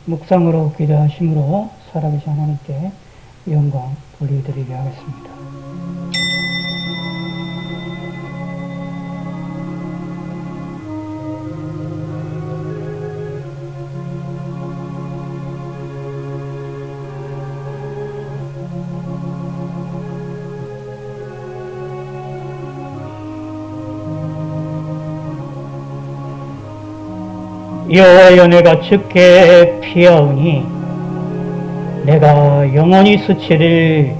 묵상으로 기도하심으로 살아계신 하나님께 영광 돌려드리게 하겠습니다. 여호와여, 내가 주께 피하오니 내가 영원히 수치를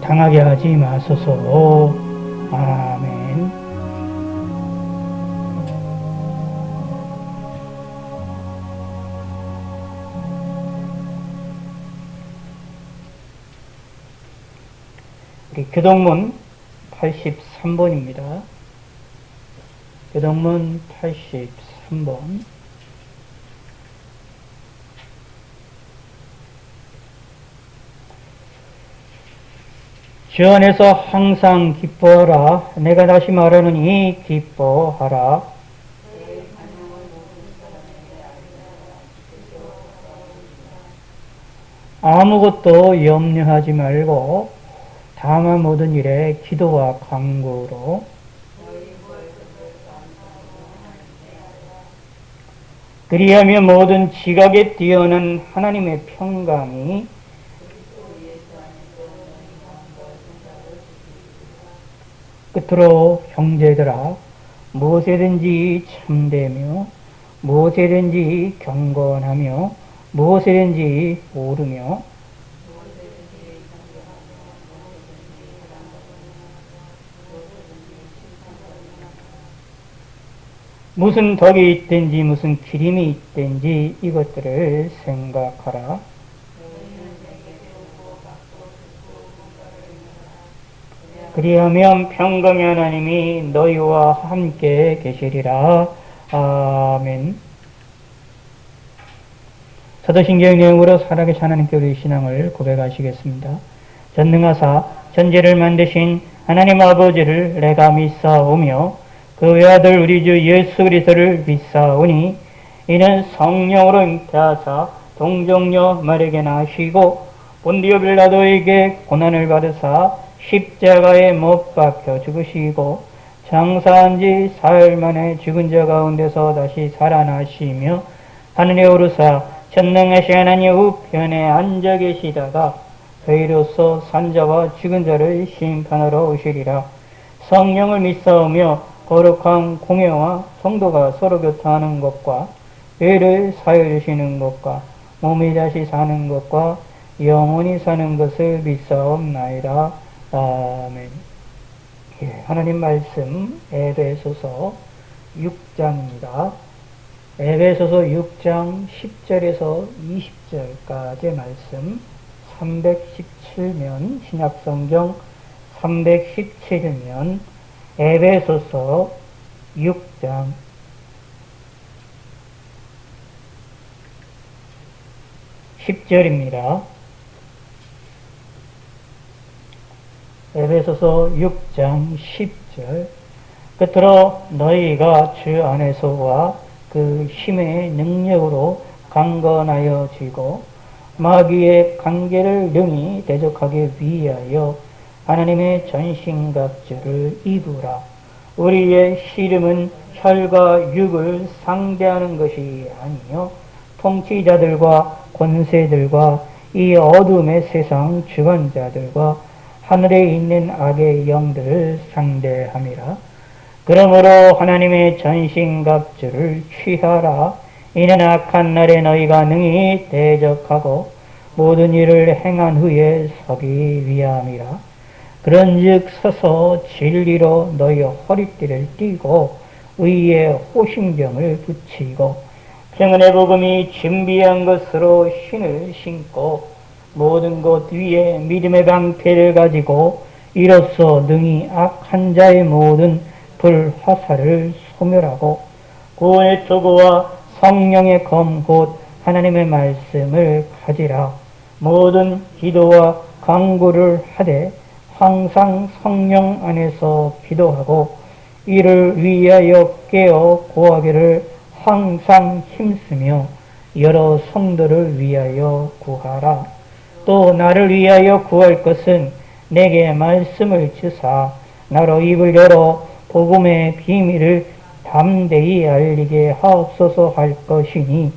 당하게 하지 마소서. 아멘. 우리 교동문 83번입니다. 교동문 83번. 주 안에서 항상 기뻐하라. 내가 다시 말하노니 기뻐하라. 아무것도 염려하지 말고 다만 모든 일에 기도와 간구로 그리하며 모든 지각에 뛰어난 하나님의 평강이 끝으로 형제들아, 무엇이든지 참되며 무엇이든지 경건하며 무엇이든지 옳으며 무슨 덕이 있든지 무슨 기림이 있든지 이것들을 생각하라. 그리하면 평강의 하나님이 너희와 함께 계시리라. 아멘. 사도신경 내용으로 살아계신 하나님께 우리 신앙을 고백하시겠습니다. 전능하사 전지를 만드신 하나님 아버지를 내가 믿사오며 그 외아들 우리 주 예수 그리스도를 믿사오니 이는 성령으로 잉태하사 동정녀 마리아에게 나시고 본디오 빌라도에게 고난을 받으사 십자가에 못 박혀 죽으시고 장사한 지 사흘 만에 죽은 자 가운데서 다시 살아나시며 하늘에 오르사 전능하신 하나님 우편에 앉아 계시다가 저희로서 산자와 죽은 자를 심판하러 오시리라. 성령을 믿사오며 거룩한 공회와 성도가 서로 교통하는 것과 죄를 사하여 주시는 것과 몸이 다시 사는 것과 영원히 사는 것을 믿사옵나이다. 아멘. 예, 하나님 말씀 에베소서 6장입니다. 에베소서 6장 10절에서 20절까지의 말씀, 317면 신약성경 317면 에베소서 6장 10절입니다. 에베소서 6장 10절. 끝으로 너희가 주 안에서와 그 힘의 능력으로 강건하여지고 마귀의 관계를 능히 대적하기 위하여 하나님의 전신갑주를 입으라. 우리의 씨름은 혈과 육을 상대하는 것이 아니요 통치자들과 권세들과 이 어둠의 세상 주관자들과 하늘에 있는 악의 영들을 상대함이라. 그러므로 하나님의 전신갑주를 취하라. 이는 악한 날에 너희가 능히 대적하고 모든 일을 행한 후에 서기 위함이라. 그런즉 서서 진리로 너희 허리띠를 띠고 의의 호심병을 붙이고 평안의 복음이 준비한 것으로 신을 신고 모든 것 위에 믿음의 방패를 가지고 이로써 능히 악한 자의 모든 불화살을 소멸하고 구원의 도구와 성령의 검 곧 하나님의 말씀을 가지라. 모든 기도와 간구를 하되 항상 성령 안에서 기도하고 이를 위하여 깨어 구하기를 항상 힘쓰며 여러 성도를 위하여 구하라. 또 나를 위하여 구할 것은 내게 말씀을 주사 나로 입을 열어 복음의 비밀을 담대히 알리게 하옵소서 할 것이니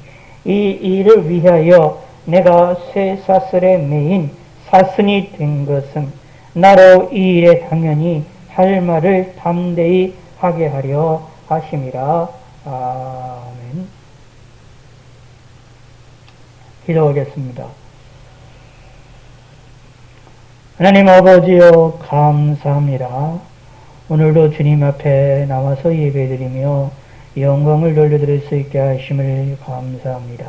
이 일을 위하여 내가 쇠사슬에 매인 사슴이 된 것은 나로 이 일에 당연히 할 말을 담대히 하게 하려 하심이라. 아멘. 기도하겠습니다. 하나님 아버지여 감사합니다. 오늘도 주님 앞에 나와서 예배드리며 영광을 돌려드릴 수 있게 하심을 감사합니다.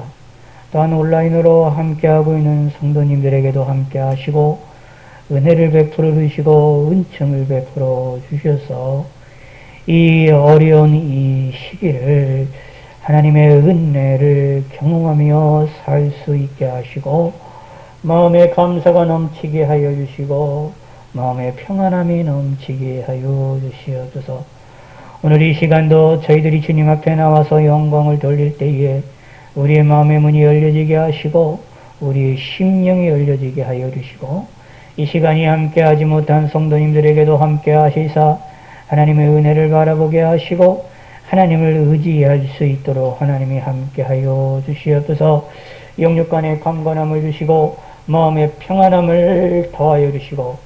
또한 온라인으로 함께하고 있는 성도님들에게도 함께 하시고 은혜를 베풀어 주시고 은총을 베풀어 주셔서 이 어려운 이 시기를 하나님의 은혜를 경험하며 살 수 있게 하시고 마음의 감사가 넘치게 하여 주시고 마음의 평안함이 넘치게 하여 주시옵소서. 오늘 이 시간도 저희들이 주님 앞에 나와서 영광을 돌릴 때에 우리의 마음의 문이 열려지게 하시고 우리의 심령이 열려지게 하여 주시고 이 시간이 함께하지 못한 성도님들에게도 함께 하시사 하나님의 은혜를 바라보게 하시고 하나님을 의지할 수 있도록 하나님이 함께하여 주시옵소서. 영육간의 강건함을 주시고 마음의 평안함을 더하여 주시고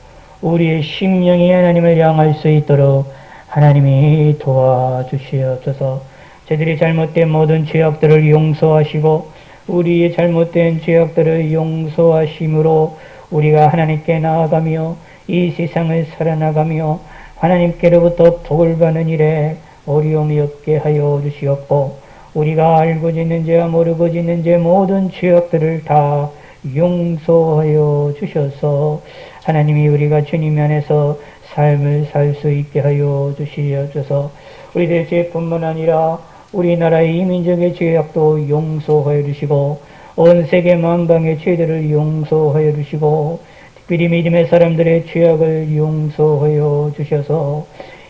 우리의 심령이 하나님을 향할 수 있도록 하나님이 도와주시옵소서. 저희들이 잘못된 모든 죄악들을 용서하시고 우리의 잘못된 죄악들을 용서하심으로 우리가 하나님께 나아가며 이 세상을 살아나가며 하나님께로부터 복을 받는 일에 어려움이 없게 하여 주시옵고 우리가 알고 짓는 죄와 모르고 짓는 죄 모든 죄악들을 다 용서하여 주셔서 하나님이 우리가 주님 안에서 삶을 살 수 있게 하여 주시옵소서. 우리들의 죄뿐만 아니라 우리나라의 이민족의 죄악도 용서하여 주시고 온 세계 만방의 죄들을 용서하여 주시고 특별히 믿음의 사람들의 죄악을 용서하여 주셔서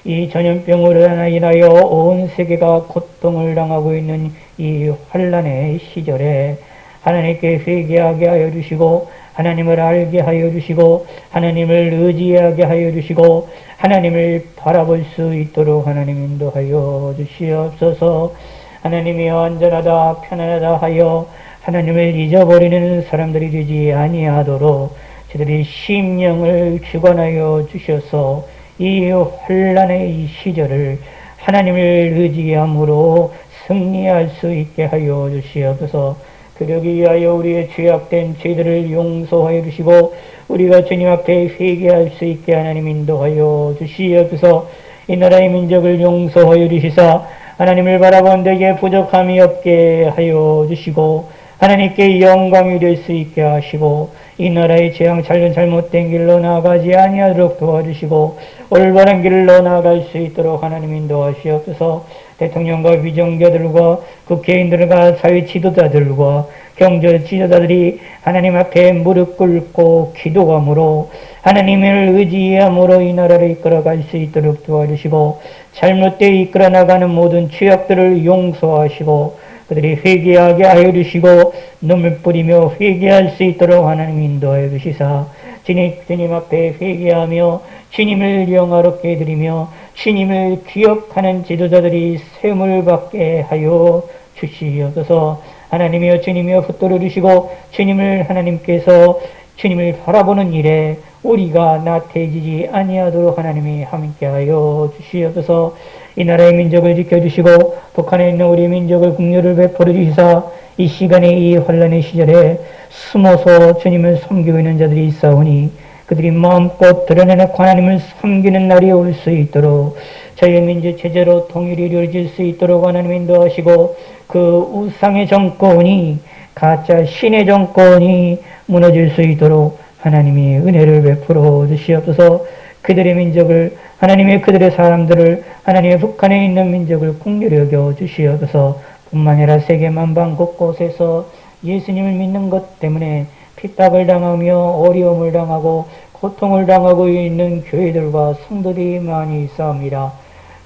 이 전염병으로 인하여 온 세계가 고통을 당하고 있는 이 환난의 시절에 하나님께 회개하게 하여 주시고 하나님을 알게 하여 주시고 하나님을 의지하게 하여 주시고 하나님을 바라볼 수 있도록 하나님 인도하여 주시옵소서. 하나님이 안전하다 편안하다 하여 하나님을 잊어버리는 사람들이 되지 아니하도록 저들의 심령을 주관하여 주셔서 이 환난의 이 시절을 하나님을 의지함으로 승리할 수 있게 하여 주시옵소서. 그러기 위하여 우리의 죄악된 죄들을 용서하여 주시고 우리가 주님 앞에 회개할 수 있게 하나님 인도하여 주시옵소서. 이 나라의 민족을 용서하여 주시사 하나님을 바라본 데에 부족함이 없게 하여 주시고 하나님께 영광이 될 수 있게 하시고 이 나라의 재앙 잘못된 길로 나아가지 아니하도록 도와주시고 올바른 길로 나아갈 수 있도록 하나님 인도하시옵소서. 대통령과 위정자들과 국회의원들과 사회 지도자들과 경제 지도자들이 하나님 앞에 무릎 꿇고 기도함으로 하나님을 의지함으로 이 나라를 이끌어갈 수 있도록 도와주시고 잘못되어 이끌어 나가는 모든 죄악들을 용서하시고 그들이 회개하게 하여 주시고 눈물 뿌리며 회개할 수 있도록 하나님 인도하여 주시사 주님 앞에 회개하며 주님을 영화롭게 드리며 주님을 기억하는 지도자들이 세움을 받게 하여 주시옵소서. 하나님이여 주님이여 붙들어 주시고 주님을 하나님께서 주님을 바라보는 일에 우리가 나태해지지 아니하도록 하나님이 함께하여 주시옵소서. 이 나라의 민족을 지켜주시고 북한에 있는 우리 민족을 국류를 베풀어 주시사 이 시간에 이 환난의 시절에 숨어서 주님을 섬기고 있는 자들이 있사오니 그들이 마음껏 드러내놓고 하나님을 섬기는 날이 올 수 있도록 저희 민족 체제로 통일이 이루어질 수 있도록 하나님 인도하시고 그 우상의 정권이 가짜 신의 정권이 무너질 수 있도록 하나님이 은혜를 베풀어 주시옵소서. 그들의 민족을 하나님의 그들의 사람들을 하나님의 북한에 있는 민족을 긍휼히 여겨 주시옵소서. 뿐만 아니라 세계 만방 곳곳에서 예수님을 믿는 것 때문에 핍박을 당하며 어려움을 당하고 고통을 당하고 있는 교회들과 성도들이 많이 있사옵니다.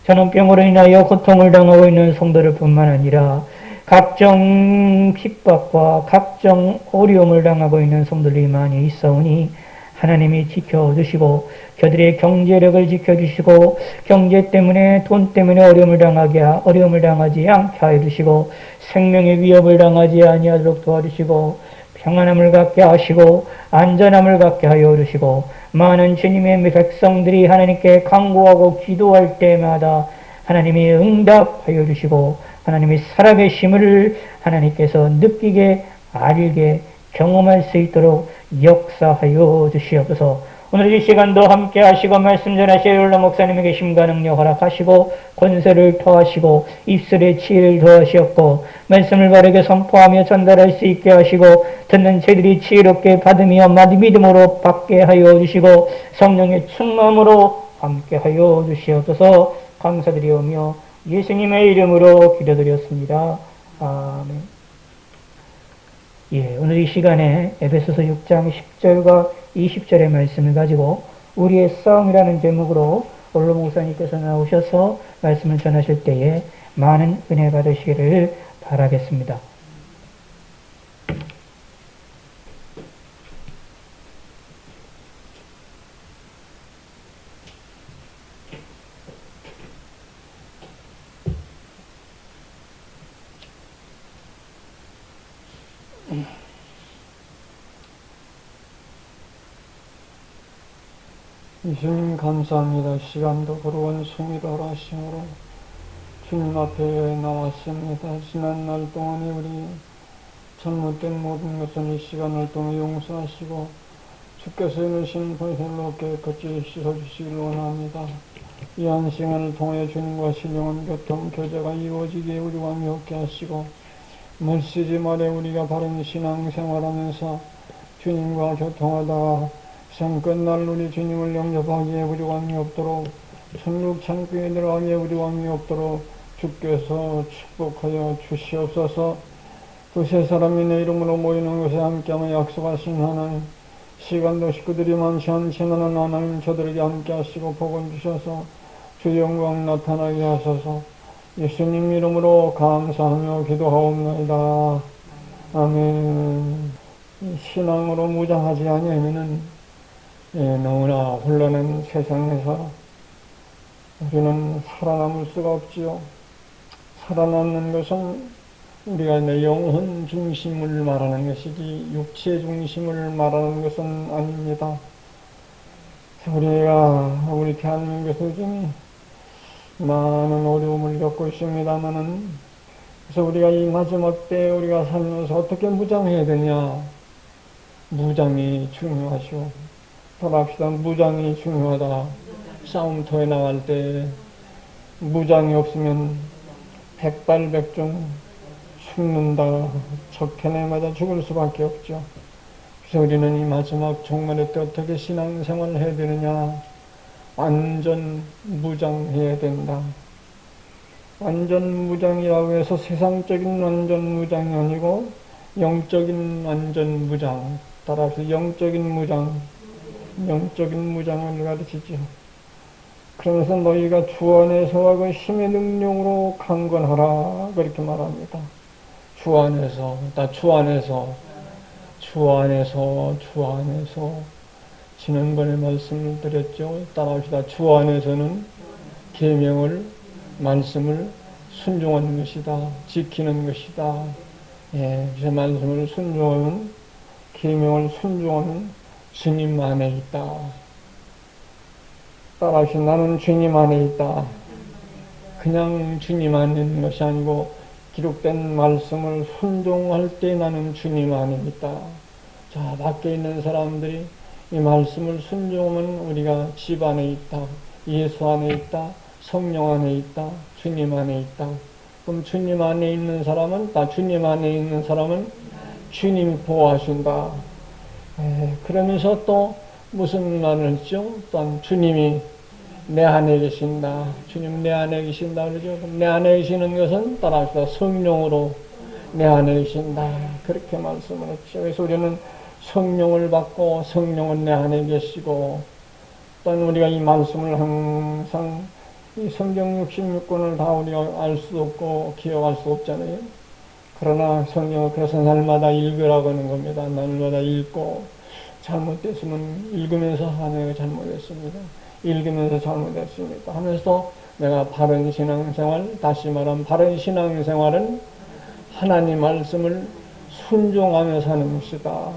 전염병으로 인하여 고통을 당하고 있는 성도들 뿐만 아니라 각종 핍박과 각종 어려움을 당하고 있는 성들이 많이 있어오니 하나님이 지켜주시고 그들의 경제력을 지켜주시고 경제 때문에 돈 때문에 어려움을 당하지 않게 하여 주시고 생명의 위협을 당하지 아니하도록 도와주시고 평안함을 갖게 하시고 안전함을 갖게 하여 주시고 많은 주님의 백성들이 하나님께 간구하고 기도할 때마다 하나님이 응답하여 주시고 하나님이 살아계심을 하나님께서 느끼게 알게 경험할 수 있도록 역사하여 주시옵소서. 오늘 이 시간도 함께 하시고 말씀 전하시어 율라 목사님에게 힘과 능력 허락하시고 권세를 더하시고 입술의 지혜를 더하시었고 말씀을 바르게 선포하며 전달할 수 있게 하시고 듣는 저희들이 지혜롭게 받으며 믿음으로 받게 하여 주시고 성령의 충만으로 함께 하여 주시옵소서. 감사드리오며 예수님의 이름으로 기도드렸습니다. 아멘. 오늘 이 시간에 에베소서 6장 10절과 20절의 말씀을 가지고 우리의 싸움이라는 제목으로 올로 목사님께서 나오셔서 말씀을 전하실 때에 많은 은혜 받으시기를 바라겠습니다. 주님 감사합니다. 시간도 거룩한 송이도 하심으로 주님 앞에 나왔습니다. 지난날 동안에 우리 잘못된 모든 것은 이 시간을 통해 용서하시고 주께서 이루신 본실로 깨끗이 씻어주시길 원합니다. 이 한 시간을 통해 주님과 신령한 교통 교제가 이루어지게 우리 왕이 없게 하시고 멀쓰지 말에 우리가 바른 신앙생활하면서 주님과 교통하다가 생 끝날 우리 주님을 영접하기에 우리 왕이 없도록 천국 창고에 들어가기에 우리 왕이 없도록 주께서 축복하여 주시옵소서. 두세 사람이 내 이름으로 모이는 것에 함께하며 약속하신 하나님, 시간도 식구들이 많지 않지만 하나님 저들에게 함께 하시고 복을 주셔서 주 영광 나타나게 하소서. 예수님 이름으로 감사하며 기도하옵나이다. 아멘. 신앙으로 무장하지 아니하면은 너무나 혼란한 세상에서 우리는 살아남을 수가 없지요. 살아남는 것은 우리가 내 영혼 중심을 말하는 것이지 육체 중심을 말하는 것은 아닙니다. 우리 대한민국에서 요즘 많은 어려움을 겪고 있습니다만은 그래서 우리가 이 마지막 때 우리가 살면서 어떻게 무장해야 되냐? 무장이 중요하시오. 답합시다. 무장이 중요하다. 싸움터에 나갈 때 무장이 없으면 백발백중 죽는다. 적편에 맞아 죽을 수밖에 없죠. 그래서 우리는 이 마지막 종말의 때 어떻게 신앙생활을 해야 되느냐? 완전 무장해야 된다. 완전 무장이라고 해서 세상적인 완전 무장이 아니고 영적인 완전 무장. 따라서 영적인 무장. 영적인 무장을 가르치죠. 그러면서 너희가 주 안에서와 그 힘의 능력으로 강건하라 그렇게 말합니다. 주 안에서 지난번에 말씀을 드렸죠. 따라합시다. 주 안에서는 계명을 말씀을 순종하는 것이다. 지키는 것이다. 그래서 말씀을 순종하는 계명을 순종하는 주님 안에 있다. 따라하시 나는 주님 안에 있다. 그냥 주님 안에 있는 것이 아니고 기록된 말씀을 순종할 때 나는 주님 안에 있다. 자, 밖에 있는 사람들이 이 말씀을 순종하면 우리가 집 안에 있다. 예수 안에 있다. 성령 안에 있다. 주님 안에 있다. 그럼 주님 안에 있는 사람은 주님 보호하신다. 그러면서 또 무슨 말을 했죠? 또 주님이 내 안에 계신다. 주님 내 안에 계신다 그러죠. 내 안에 계시는 것은 따라서 성령으로 내 안에 계신다. 그렇게 말씀을 했죠. 그래서 우리는 성령을 받고 성령은 내 안에 계시고 또 우리가 이 말씀을 항상 이 성경 66권을 다 우리가 알 수 없고 기억할 수 없잖아요. 그러나 성경 앞에서 날마다 읽으라고 하는 겁니다. 날마다 읽고 잘못됐으면 읽으면서 내가 잘못했습니다. 읽으면서 잘못했습니다 하면서 내가 바른 신앙생활, 다시 말하면 바른 신앙생활은 하나님 말씀을 순종하며 사는 것이다.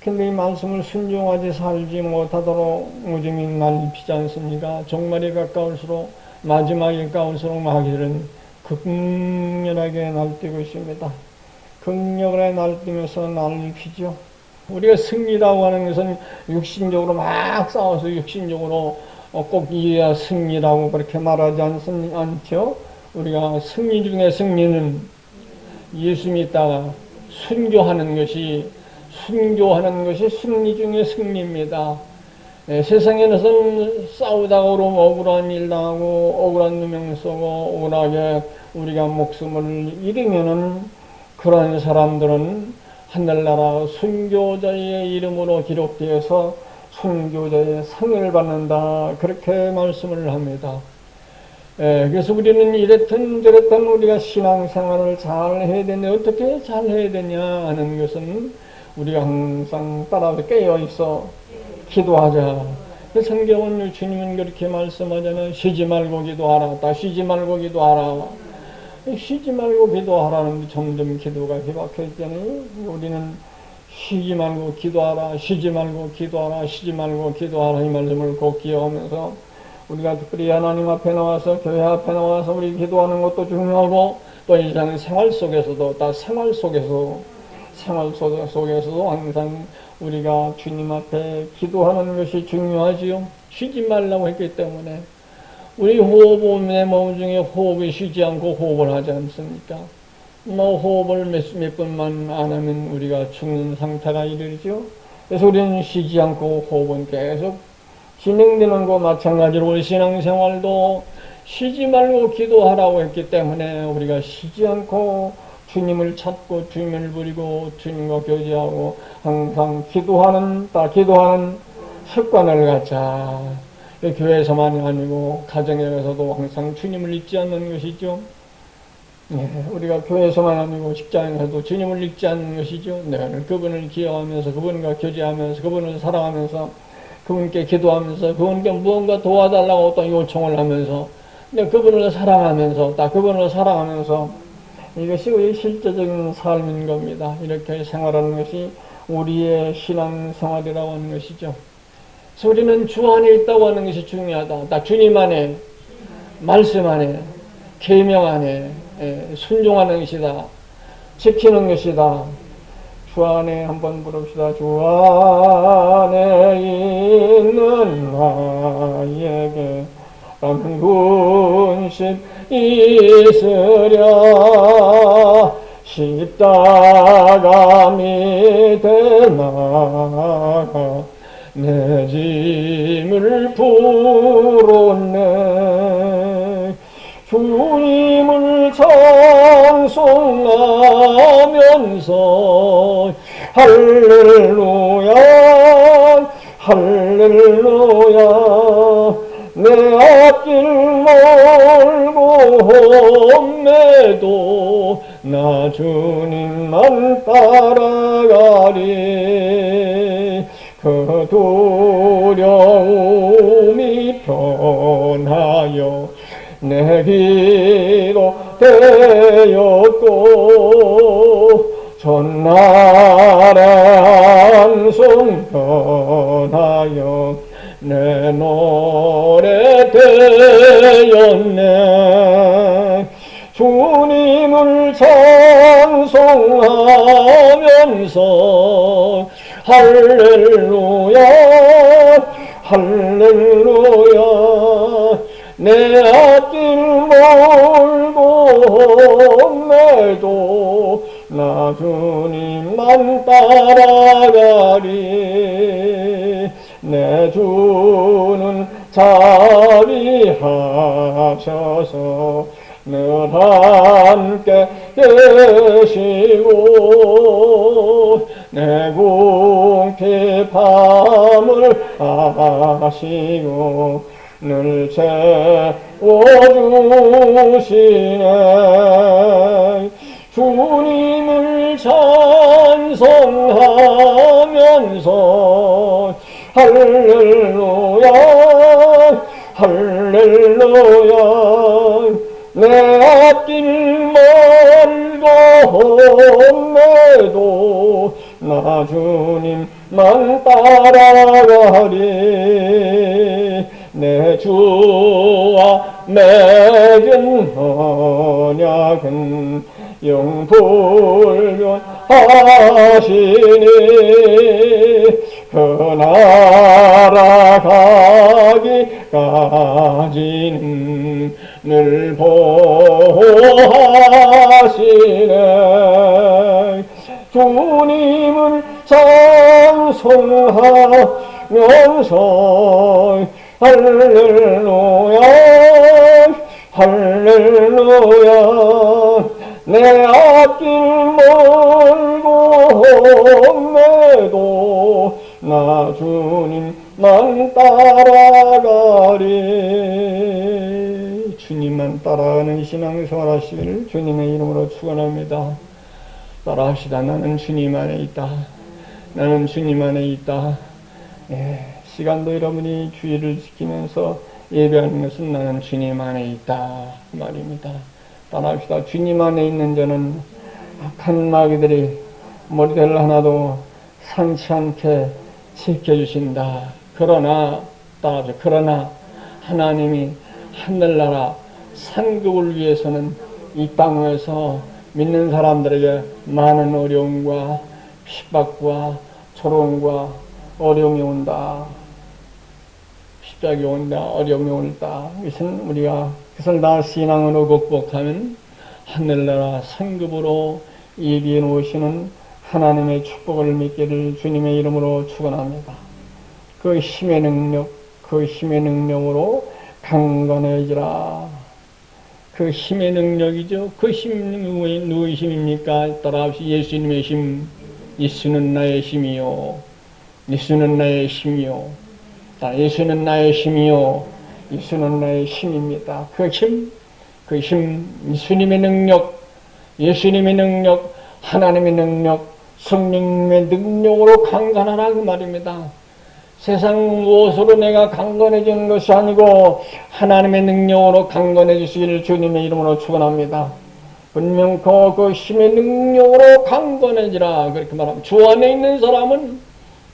근데 이 말씀을 순종하지 살지 못하도록 오줌이 날피지 않습니까? 종말이 가까울수록, 마지막이 가까울수록 마귀들은 극렬하게 날뛰고 있습니다. 극렬하게 날뛰면서 날피죠. 우리가 승리라고 하는 것은 육신적으로 막 싸워서 육신적으로 꼭 이해야 승리라고 그렇게 말하지 않죠? 우리가 승리 중에 승리는 예수 믿다가 순교하는 것이 승리 중에 승리입니다. 세상에서는 싸우다가 억울한 일 당하고 억울한 누명 쏘고 억울하게 우리가 목숨을 잃으면은 그런 사람들은 하늘나라 순교자의 이름으로 기록되어서 순교자의 상을 받는다. 그렇게 말씀을 합니다. 그래서 우리는 이랬든 저랬든 우리가 신앙생활을 잘 해야 되는데 어떻게 잘 해야 되냐 하는 것은 우리가 항상 따라서 깨어있어 기도하자. 성경은 주님은 그렇게 말씀하잖아요. 쉬지 말고 기도하라. 쉬지 말고 기도하라. 쉬지 말고 기도하라는데 점점 기도가 희박해지잖아요. 우리는 쉬지 말고 기도하라. 쉬지 말고 기도하라. 쉬지 말고 기도하라. 이 말씀을 꼭 기억하면서 우리가 특별히 하나님 앞에 나와서 교회 앞에 나와서 우리 기도하는 것도 중요하고 또 이 생활 속에서도 생활 속에서도 항상 우리가 주님 앞에 기도하는 것이 중요하지요. 쉬지 말라고 했기 때문에 우리 내 몸 중에 호흡이 쉬지 않고 호흡을 하지 않습니까? 호흡을 몇 분만 안 하면 우리가 죽는 상태가 이르죠. 그래서 우리는 쉬지 않고 호흡은 계속 진행되는 것 마찬가지로 우리 신앙생활도 쉬지 말고 기도하라고 했기 때문에 우리가 쉬지 않고 주님을 찾고 주님을 부리고 주님과 교제하고 항상 기도하는 습관을 갖자. 교회에서만이 아니고 가정에서도 항상 주님을 잊지 않는 것이죠. 우리가 교회에서만 아니고 직장에서도 주님을 잊지 않는 것이죠. 늘 그분을 기억하면서 그분과 교제하면서 그분을 사랑하면서 그분께 기도하면서 그분께 무언가 도와달라고 또 요청을 하면서 그분을 사랑하면서 이것이 우리 실제적인 삶인 겁니다. 이렇게 생활하는 것이 우리의 신앙생활이라고 하는 것이죠. 그래서 우리는 주 안에 있다고 하는 것이 중요하다. 주님 안에, 말씀 안에, 계명 안에 순종하는 것이다. 지키는 것이다. 주 안에 한번 부릅시다. 주 안에 있는 나에게 군식 있으랴 십자가 밑에 나가 내 짐을 풀었네. 주님을 찬송하면서 할렐루야 할렐루야 내 앞길 멀고 험해도 나 주님만 따라가리. 그 두려움이 변하여 내 기도 되었고 전날의 한숨 변하여 내 노래 되었네. 주님을 찬송하면서 할렐루야 할렐루야 내 앞길 멀고 험해도 나 주님만 따라가리. 내 주는 자비하셔서 늘 함께 계시고 내 궁핍함을 아시고 늘 채워주시네. 주님을 찬송하면서 할렐루야 할렐루야 내 앞길 멀고 험해도 나 주님만 따라가리 내 주와 맺은 언약은 영불변하시니 그 나라 가기까지는 늘 보호하시네 주님을 찬송하면서 할렐루야 할렐루야 내 앞길 멀고 험해도 나 주님만 따라가리 주님만 따라가는 신앙생활 하시기를 주님의 이름으로 축원합니다. 따라합시다. 나는 주님 안에 있다. 나는 주님 안에 있다. 시간도 여러분이 주의를 지키면서 예배하는 것은 나는 주님 안에 있다 말입니다. 따라합시다. 주님 안에 있는 자는 악한 마귀들이 머리를 하나도 상치 않게 지켜주신다. 그러나 따라합시다. 그러나 하나님이 하늘나라 상급을 위해서는 이 땅에서 믿는 사람들에게 많은 어려움과 핍박과 조롱과 어려움이 온다. 십자가에 온다. 어려움이 온다. 이것은 우리가 그것을 다 신앙으로 극복하면 하늘나라 상급으로 예비해 놓으시는 하나님의 축복을 믿기를 주님의 이름으로 축원합니다. 그 힘의 능력, 그 힘의 능력으로 강건해지라. 그 힘의 능력이죠. 그 힘이 누구의 힘입니까? 따라합시다. 예수님의 힘. 예수는 나의 힘이요. 예수는 나의 힘이요. 예수는 나의 힘이요. 예수는 나의 힘입니다. 그 힘, 예수님의 능력, 예수님의 능력, 하나님의 능력, 성령님의 능력으로 강건하라 그 말입니다. 세상 무엇으로 내가 강건해지는 것이 아니고 하나님의 능력으로 강건해 주시기를 주님의 이름으로 축원합니다. 분명 그 힘의 능력으로 강건해지라 그렇게 말합니다. 주 안에 있는 사람은,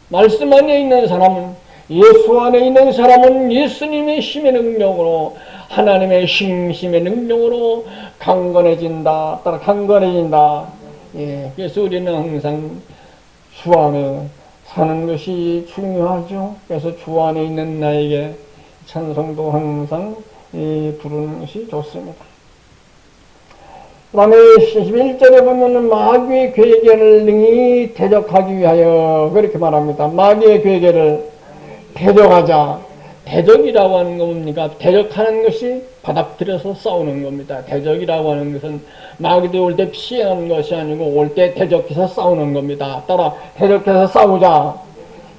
말씀 안에 있는 사람은, 예수 안에 있는 사람은 예수님의 힘의 능력으로, 하나님의 힘의 능력으로 강건해진다. 따라 강건해진다. 그래서 우리는 항상 주 안에 사는 것이 중요하죠. 그래서 주 안에 있는 나에게 찬송도 항상 부르는 것이 좋습니다. 그 다음에 11절에 보면 마귀의 괴계를 능히 대적하기 위하여 그렇게 말합니다. 마귀의 괴계를 대적하자. 대적이라고 하는 건 뭡니까? 대적하는 것이 바닥들여서 싸우는 겁니다. 대적이라고 하는 것은 마귀들이 올 때 피하는 것이 아니고 올 때 대적해서 싸우는 겁니다. 따라 대적해서 싸우자.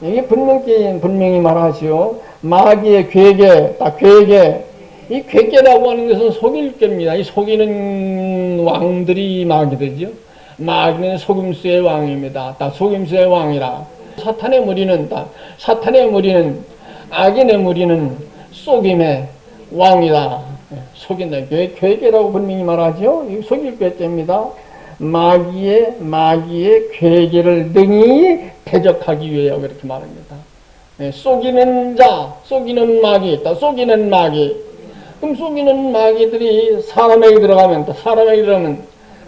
이게 분명히 말하지요. 마귀의 괴계, 괴계. 이 괴계라고 하는 것은 속일 겁니다. 이 속이는 왕들이 마귀들이죠. 마귀는 속임수의 왕입니다. 속임수의 왕이라. 사탄의 무리는 악인의 무리는 속임의 왕이다. 속인다. 괴계라고 분명히 말하죠. 이 속일 괴계입니다. 마귀의 괴계를 능히 대적하기 위하여 그렇게 말합니다. 속이는 자, 속이는 마귀 있다. 속이는 마귀. 그럼 속이는 마귀들이 사람에게 들어가면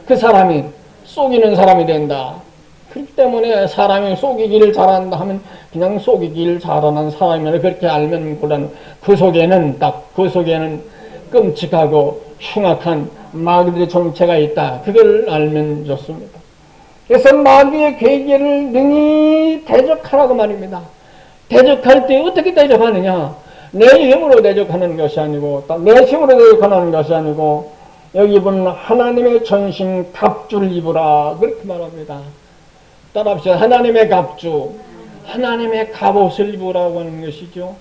그 사람이 속이는 사람이 된다. 그렇기 때문에 사람이 속이기를 잘한다 하면 그냥 속이기를 잘하는 사람이라 그렇게 알면 곤란. 그 속에는 끔찍하고 흉악한 마귀들의 정체가 있다. 그걸 알면 좋습니다. 그래서 마귀의 괴계를 능히 대적하라고 말입니다. 대적할 때 어떻게 대적하느냐? 내 힘으로 대적하는 것이 아니고 내 힘으로 대적하는 것이 아니고 여기 보면 하나님의 전신 갑주를 입으라 그렇게 말합니다. 따라합시다. 하나님의 갑주, 하나님의 갑옷을 입으라고 하는 것이죠.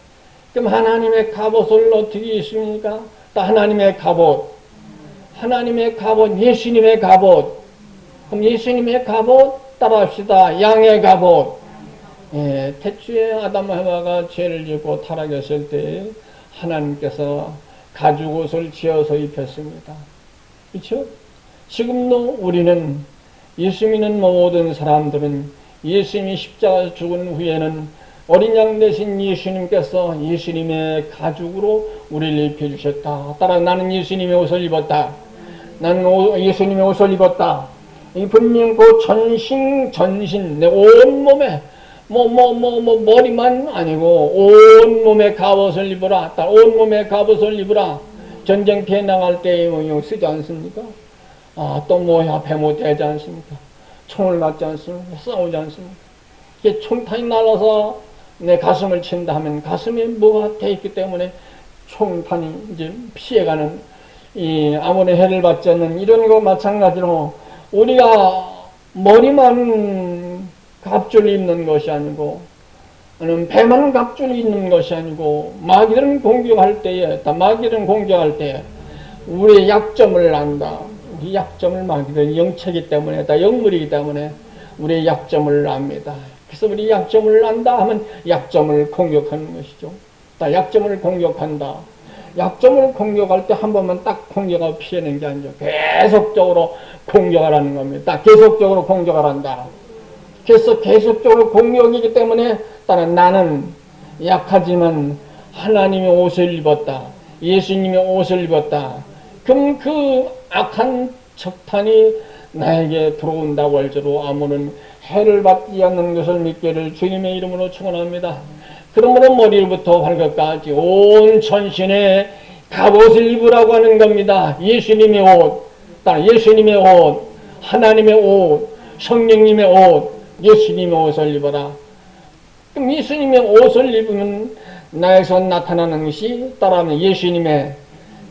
그럼 하나님의 갑옷을 어떻게 입습니까? 하나님의 갑옷, 예수님의 갑옷, 그럼 예수님의 갑옷 따라합시다. 양의 갑옷. 태초에 아담 하와가 죄를 짓고 타락했을 때 하나님께서 가죽 옷을 지어서 입혔습니다. 그렇죠? 지금도 우리는 예수 믿는 모든 사람들은 예수님이 십자가에서 죽은 후에는 어린 양 대신 예수님께서 예수님의 가죽으로 우리를 입혀주셨다. 따라 나는 예수님의 옷을 입었다. 나는 예수님의 옷을 입었다. 이 분명 그 전신, 내 온몸에 머리만 아니고 온몸에 갑옷을 입으라. 온몸에 갑옷을 입으라. 전쟁터에 나갈 때 쓰지 않습니까? 또 뭐야, 배못 되지 않습니까? 총을 맞지 않습니까? 싸우지 않습니까? 이게 총탄이 날아서 내 가슴을 친다 하면 가슴에 뭐가 돼 있기 때문에 총탄이 이제 피해가는, 아무리 해를 받지 않는 이런 거 마찬가지로 우리가 머리만 갑줄 입는 것이 아니고, 배만 갑줄 입는 것이 아니고, 마귀를 공격할 때에, 우리의 약점을 안다. 우리 약점을 마귀는 영체이기 때문에, 영물이기 때문에 우리의 약점을 압니다. 그래서 우리 약점을 안다 하면 약점을 공격하는 것이죠. 약점을 공격한다. 약점을 공격할 때 한 번만 딱 공격하고 피하는 게 아니죠. 계속적으로 공격하라는 겁니다. 계속적으로 공격하란다. 그래서 계속적으로 공격이기 때문에 나는 약하지만 하나님의 옷을 입었다. 예수님의 옷을 입었다. 그럼 그 악한 적탄이 나에게 들어온다고 할지라도 아무런 해를 받지 않는 것을 믿기를 주님의 이름으로 축원합니다. 그러므로 머리부터 발끝까지 온 전신에 갑옷을 입으라고 하는 겁니다. 예수님의 옷, 예수님의 옷, 하나님의 옷, 성령님의 옷, 예수님의 옷을 입어라. 그럼 예수님의 옷을 입으면 나에서 나타나는 것이 따라하면 예수님의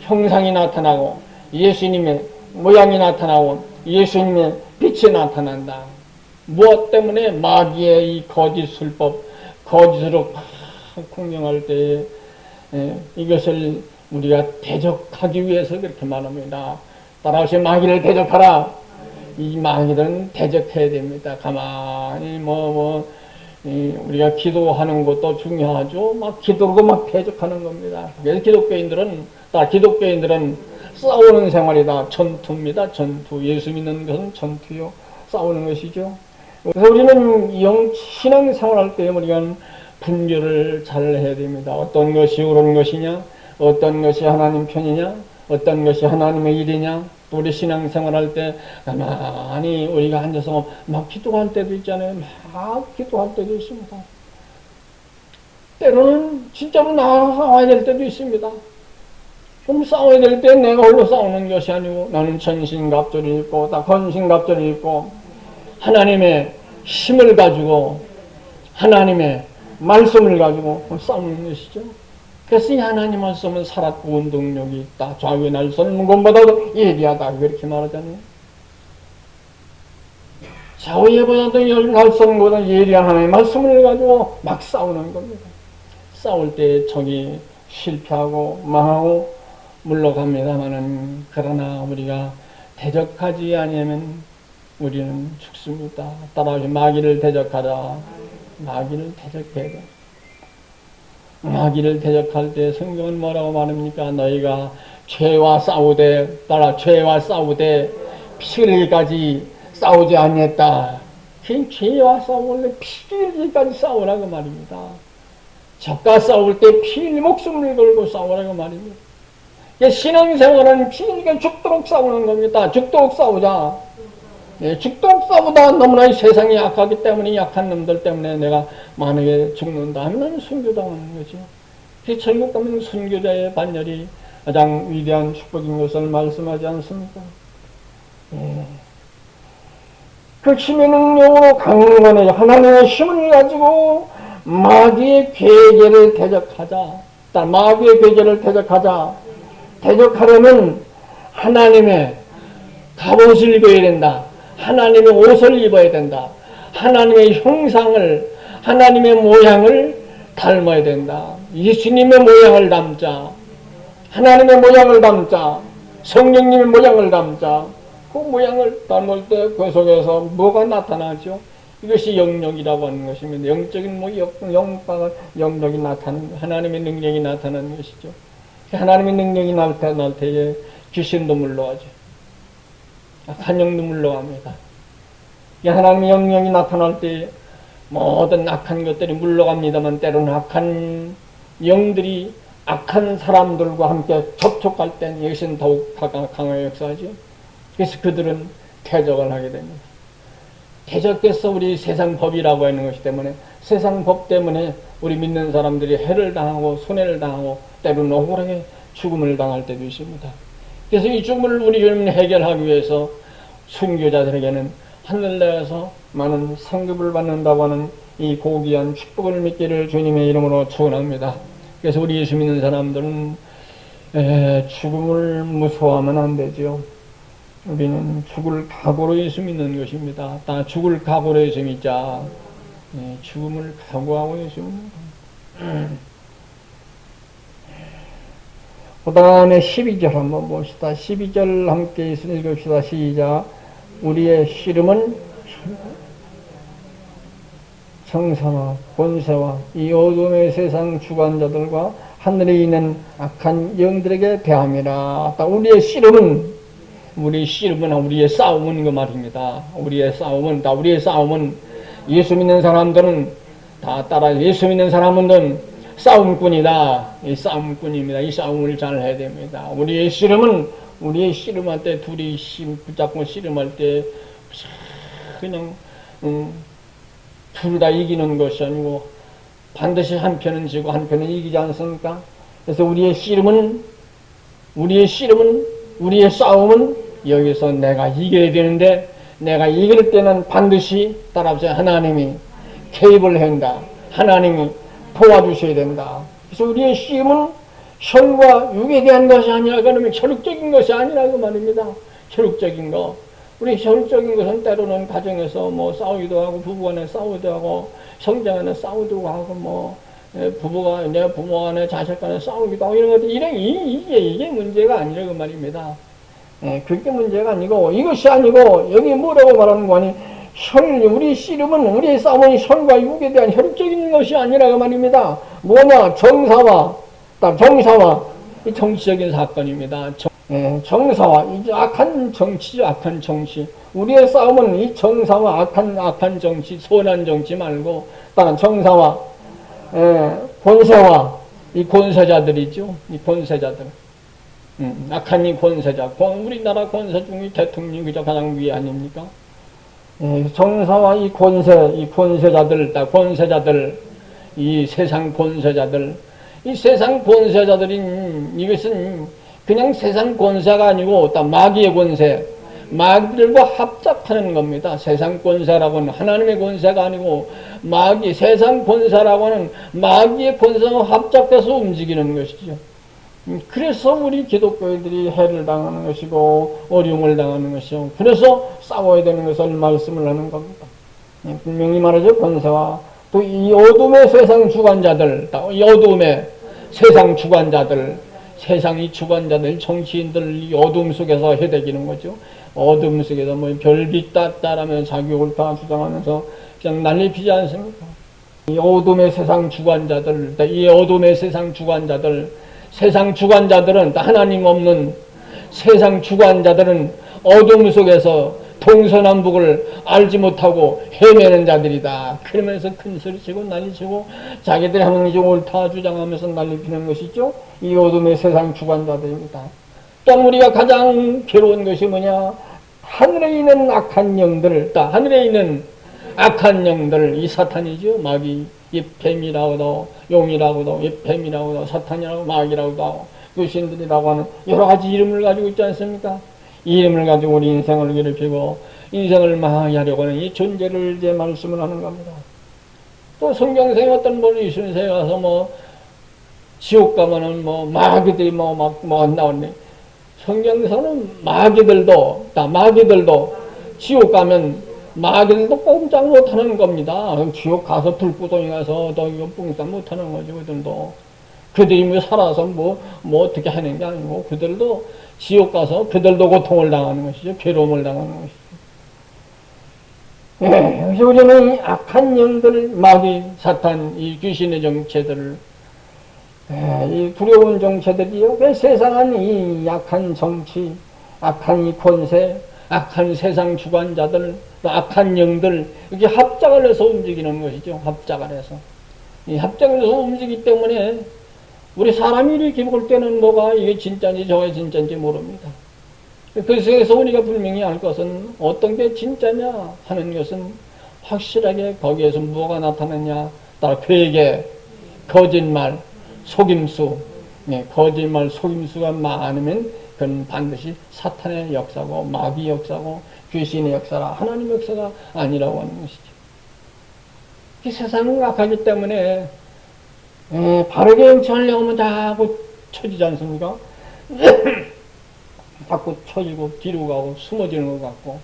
형상이 나타나고 예수님의 모양이 나타나고 예수님의 빛이 나타난다. 무엇 때문에? 마귀의 이 거짓 술법, 거짓으로 공경할 때에 이것을 우리가 대적하기 위해서 그렇게 말합니다. 따라서 마귀를 대적하라. 이 마귀는 대적해야 됩니다. 가만히 우리가 기도하는 것도 중요하죠. 막 기도로 막 대적하는 겁니다. 그래서 기독교인들은 싸우는 생활이다. 전투입니다. 전투. 예수 믿는 것은 전투요. 싸우는 것이죠. 그래서 우리는 신앙 생활할 때 우리가 분별을 잘 해야 됩니다. 어떤 것이 옳은 것이냐, 어떤 것이 하나님 편이냐, 어떤 것이 하나님의 일이냐. 또 우리 신앙 생활할 때 가만히 우리가 앉아서 막 기도할 때도 있잖아요. 막 기도할 때도 있습니다. 때로는 진짜로 싸워야 될 때도 있습니다. 그럼 싸워야 될 때 내가 홀로 싸우는 것이 아니고 나는 전신갑주를 입고 건신갑주를 입고 하나님의 힘을 가지고 하나님의 말씀을 가지고 싸우는 것이죠. 그래서 이 하나님 말씀은 살았고 운동력이 있다. 좌우의 날선 무건보다도 예리하다. 그렇게 말하잖아요. 좌우의보다도 날선보다 예리한 하나님의 말씀을 가지고 막 싸우는 겁니다. 싸울 때 적이 실패하고 망하고 물러갑니다마는 그러나 우리가 대적하지 아니하면 우리는 죽습니다. 따라서 마귀를 대적하라. 마귀를 대적해야 돼. 마귀를 대적할 때 성경은 뭐라고 말합니까? 너희가 죄와 싸우되 피 흘리기까지 싸우지 아니했다. 그 죄와 싸우는데 피 흘리기까지 싸우라고 말입니다. 적과 싸울 때 피 흘리 목숨을 걸고 싸우라고 말입니다. 신앙생활은 피 흘리게 죽도록 싸우는 겁니다. 죽도록 싸우자. 죽도록 싸우다 너무나 세상이 약하기 때문에 약한 놈들 때문에 내가 만약에 죽는다 하면 순교당하는 거죠. 그 천국 가면 순교자의 반열이 가장 위대한 축복인 것을 말씀하지 않습니까? 그 힘의 능력으로 강건해 하나님의 힘을 가지고 마귀의 괴계를 대적하자. 마귀의 괴계를 대적하자. 대적하려면 하나님의 갑옷을 입어야 된다. 하나님의 옷을 입어야 된다. 하나님의 형상을, 하나님의 모양을 닮아야 된다. 예수님의 모양을 담자. 하나님의 모양을 담자. 성령님의 모양을 담자. 그 모양을 닮을 때 그 속에서 뭐가 나타나죠? 이것이 영역이라고 하는 것입니다. 영적인 영역이 나타나는, 하나님의 능력이 나타나는 것이죠. 하나님의 능력이 나타날 때에 귀신도 물러가죠. 악한 영도 물러갑니다. 하나님의 영역이 나타날 때 모든 악한 것들이 물러갑니다만 때로는 악한 영들이 악한 사람들과 함께 접촉할 땐 이것은 더욱 강하게 역사하죠. 그래서 그들은 퇴적을 하게 됩니다. 퇴적해서 우리 세상 법이라고 하는 것이기 때문에 세상 법 때문에 우리 믿는 사람들이 해를 당하고 손해를 당하고 때로는 억울하게 죽음을 당할 때도 있습니다. 그래서 이 죽음을 우리 주님은 해결하기 위해서 순교자들에게는 하늘나라에서 많은 상급을 받는다고 하는 이 고귀한 축복을 믿기를 주님의 이름으로 축원합니다. 그래서 우리 예수 믿는 사람들은 죽음을 무서워하면 안 되죠. 우리는 죽을 각오로 예수 믿는 것입니다. 다 죽을 각오로 예수 믿자. 죽음을 각오하고 예수 믿는 그 다음에 12절 한번 봅시다. 12절 함께 읽읍시다. 시작. 우리의 씨름은 정사와 권세와 이 어둠의 세상 주관자들과 하늘에 있는 악한 영들에게 대함이라. 우리의 씨름은 우리의 싸움은 그 말입니다. 우리의 싸움은 예수 믿는 사람들은 다 따라 예수 믿는 사람은 싸움꾼이다. 이 싸움꾼입니다. 이 싸움을 잘 해야 됩니다. 우리의 씨름할 때 둘이 붙잡고 씨름할 때 그냥 둘 다 이기는 것이 아니고 반드시 한편은 지고 한편은 이기지 않습니까? 그래서 우리의 싸움은 여기서 내가 이겨야 되는데 내가 이길 때는 반드시 따라서 하나님이 개입을 한다. 하나님이 도와주셔야 된다. 그래서 우리의 씨름은 혈과 육에 대한 것이 아니라 그러면 혈육적인 것이 아니라 그 말입니다. 혈육적인 거. 우리 혈육적인 것은 때로는 가정에서 싸우기도 하고 부부간에 싸우기도 하고 성장 안에 싸우기도 하고 부부가 내 부모 간에 자식 간에 싸우기도 하고 이런 것들 이게 문제가 아니라 그 말입니다. 그게 문제가 아니고 이것이 아니고 여기 뭐라고 말하는 거 아니 우리 씨름은 우리의 싸움은 혈과 육에 대한 혈육적인 것이 아니라 그 말입니다. 뭐냐 정사와 이 정치적인 사건입니다. 정사와 이 악한 정치죠. 악한 정치. 우리의 싸움은 이 정사와 악한 정치, 선한 정치 말고 다른 정사와 권세와 이 권세자들이죠. 이 권세자들. 악한 이 권세자. 우리나라 권세 중에 대통령이 그저 가장 위에 아닙니까? 정사와 이 권세자들, 이 세상 권세자들, 이 세상 권세자들인 이것은 그냥 세상 권세가 아니고 다 마귀의 권세, 마귀들과 합작하는 겁니다. 세상 권세라고는 하나님의 권세가 아니고 세상 권세라고는 마귀의 권세와 합작해서 움직이는 것이죠. 그래서 우리 기독교인들이 해를 당하는 것이고 어려움을 당하는 것이고 그래서 싸워야 되는 것을 말씀을 하는 겁니다. 분명히 말하죠. 권세와 또 이 어둠의 세상 주관자들, 이 어둠의 세상 주관자들, 세상의 주관자들, 정치인들 이 어둠 속에서 해대기는 거죠. 어둠 속에서 별빛 따라면 자기 옳다 주장하면서 그냥 난리 피지 않습니까? 이 어둠의 세상 주관자들, 세상 주관자들은 하나님 없는 세상 주관자들은 어둠 속에서 동서남북을 알지 못하고 헤매는 자들이다. 그러면서 큰 소리치고 난리치고 자기들이 하는 게 옳다 주장하면서 난리 피는 것이죠. 이 어둠의 세상 주관자들입니다. 또 우리가 가장 괴로운 것이 뭐냐? 하늘에 있는 악한 영들, 하늘에 있는 악한 영들, 이 사탄이죠. 마귀, 이 뱀이라고도, 용이라고도, 이 뱀이라고도, 사탄이라고, 마귀라고도 하고, 귀신들이라고 하는 여러 가지 이름을 가지고 있지 않습니까? 이 이름을 가지고 우리 인생을 괴롭히고, 인생을 망하게 하려고 하는 이 존재를 이제 말씀을 하는 겁니다. 또 성경생에 어떤 분이 이순세에 가서 지옥 가면은 마귀들이 안 나오네. 성경에서는 마귀들도 지옥 가면 마귀들도 꼼짝 못하는 겁니다. 지옥 가서 불구덩이 가서 꼼짝 못하는 거죠. 그들도 그들이 살아서 어떻게 하는 게 아니고 그들도 지옥 가서 그들도 고통을 당하는 것이죠. 괴로움을 당하는 것이죠. 그래서 우리는 악한 영들, 마귀, 사탄, 이 귀신의 정체들을, 이 두려운 정체들이요. 그 세상은 이 약한 정치, 악한 이 권세, 악한 세상 주관자들, 또 악한 영들, 이렇게 합작을 해서 움직이는 것이죠. 합작을 해서. 이 합작을 해서 움직이기 때문에 우리 사람이 이렇게 볼 때는 뭐가 이게 진짜인지 저게 진짜인지 모릅니다. 그래서 우리가 분명히 알 것은 어떤 게 진짜냐 하는 것은 확실하게 거기에서 뭐가 나타나냐, 따라 괴계, 거짓말, 속임수, 거짓말, 속임수가 많으면 그건 반드시 사탄의 역사고 마귀 역사고 귀신의 역사라 하나님의 역사가 아니라고 하는 것이죠. 이 세상은 악하기 때문에 바르게 행치하려고 하면 자꾸 처지지 않습니까? 자꾸 처지고 뒤로 가고 숨어지는 것 같고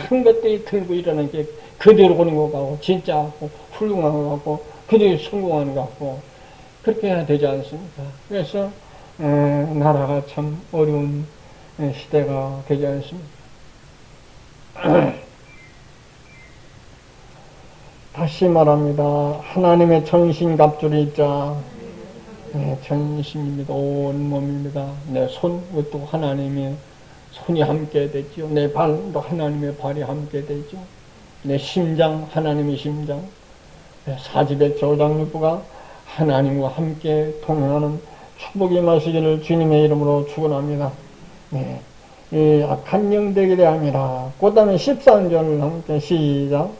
큰 것들이 들고 일어나는 게 그대로 오는 것 같고 진짜 같고 훌륭한 것 같고 그대로 성공하는 것 같고 그렇게 해야 되지 않습니까? 그래서 나라가 참 어려운 시대가 되지 않습니까? 다시 말합니다. 하나님의 전신갑주를 입자. 전신입니다. 온 몸입니다. 내 손, 그것도 하나님의 손이 함께 되죠. 내 발도 하나님의 발이 함께 되죠. 내 심장, 하나님의 심장. 사지배 조장육부가 하나님과 함께 동행하는 축복이 마시기를 주님의 이름으로 축원합니다. 이 악한 영들에게 대함이라. 그 다음에 13절 함께 시작.